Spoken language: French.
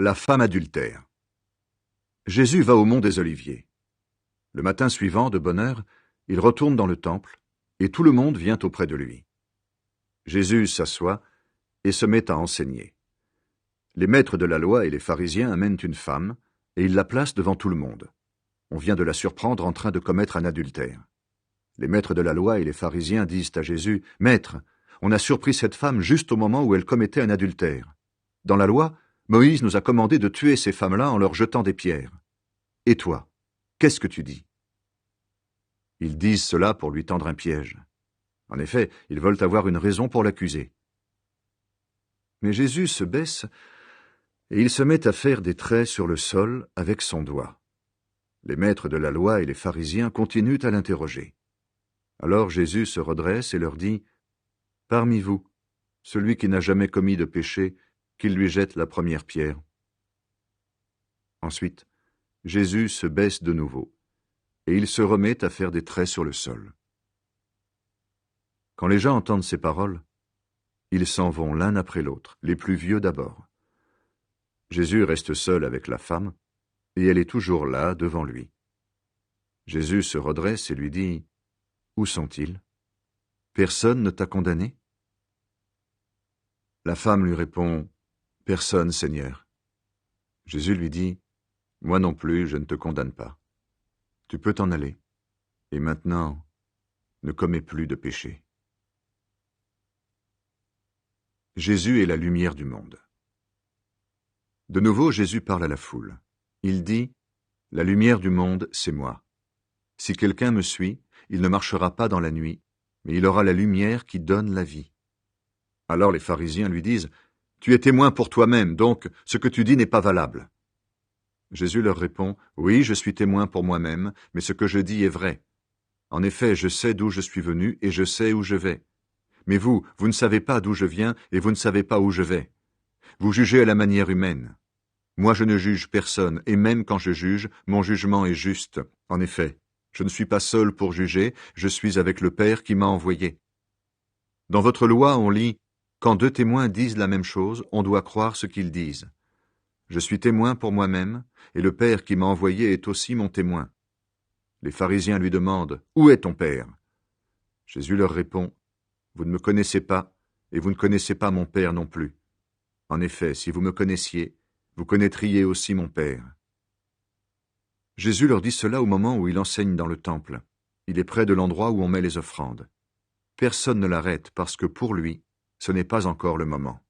La femme adultère. Jésus va au mont des Oliviers. Le matin suivant, de bonne heure, il retourne dans le temple, et tout le monde vient auprès de lui. Jésus s'assoit et se met à enseigner. Les maîtres de la loi et les pharisiens amènent une femme, et ils la placent devant tout le monde. On vient de la surprendre en train de commettre un adultère. Les maîtres de la loi et les pharisiens disent à Jésus, « Maître, on a surpris cette femme juste au moment où elle commettait un adultère. Dans la loi, Moïse nous a commandé de tuer ces femmes-là en leur jetant des pierres. Et toi, qu'est-ce que tu dis ?» Ils disent cela pour lui tendre un piège. En effet, ils veulent avoir une raison pour l'accuser. Mais Jésus se baisse et il se met à faire des traits sur le sol avec son doigt. Les maîtres de la loi et les pharisiens continuent à l'interroger. Alors Jésus se redresse et leur dit, « Parmi vous, celui qui n'a jamais commis de péché, qu'il lui jette la première pierre. » Ensuite, Jésus se baisse de nouveau, et il se remet à faire des traits sur le sol. Quand les gens entendent ces paroles, ils s'en vont l'un après l'autre, les plus vieux d'abord. Jésus reste seul avec la femme, et elle est toujours là, devant lui. Jésus se redresse et lui dit, « Où sont-ils? Personne ne t'a condamné ?» La femme lui répond, « Personne, Seigneur. » Jésus lui dit, « Moi non plus, je ne te condamne pas. Tu peux t'en aller, et maintenant, ne commets plus de péché. » Jésus est la lumière du monde. De nouveau, Jésus parle à la foule. Il dit, « La lumière du monde, c'est moi. Si quelqu'un me suit, il ne marchera pas dans la nuit, mais il aura la lumière qui donne la vie. » Alors les pharisiens lui disent, « Tu es témoin pour toi-même, donc ce que tu dis n'est pas valable. » Jésus leur répond, « Oui, je suis témoin pour moi-même, mais ce que je dis est vrai. En effet, je sais d'où je suis venu et je sais où je vais. Mais vous ne savez pas d'où je viens et vous ne savez pas où je vais. Vous jugez à la manière humaine. Moi, je ne juge personne, et même quand je juge, mon jugement est juste. En effet, je ne suis pas seul pour juger, je suis avec le Père qui m'a envoyé. Dans votre loi, on lit, « Quand deux témoins disent la même chose, on doit croire ce qu'ils disent. » Je suis témoin pour moi-même, et le Père qui m'a envoyé est aussi mon témoin. Les pharisiens lui demandent, « Où est ton Père ?» Jésus leur répond, « Vous ne me connaissez pas, et vous ne connaissez pas mon Père non plus. En effet, si vous me connaissiez, vous connaîtriez aussi mon Père. » Jésus leur dit cela au moment où il enseigne dans le temple. Il est près de l'endroit où on met les offrandes. Personne ne l'arrête parce que pour lui, ce n'est pas encore le moment.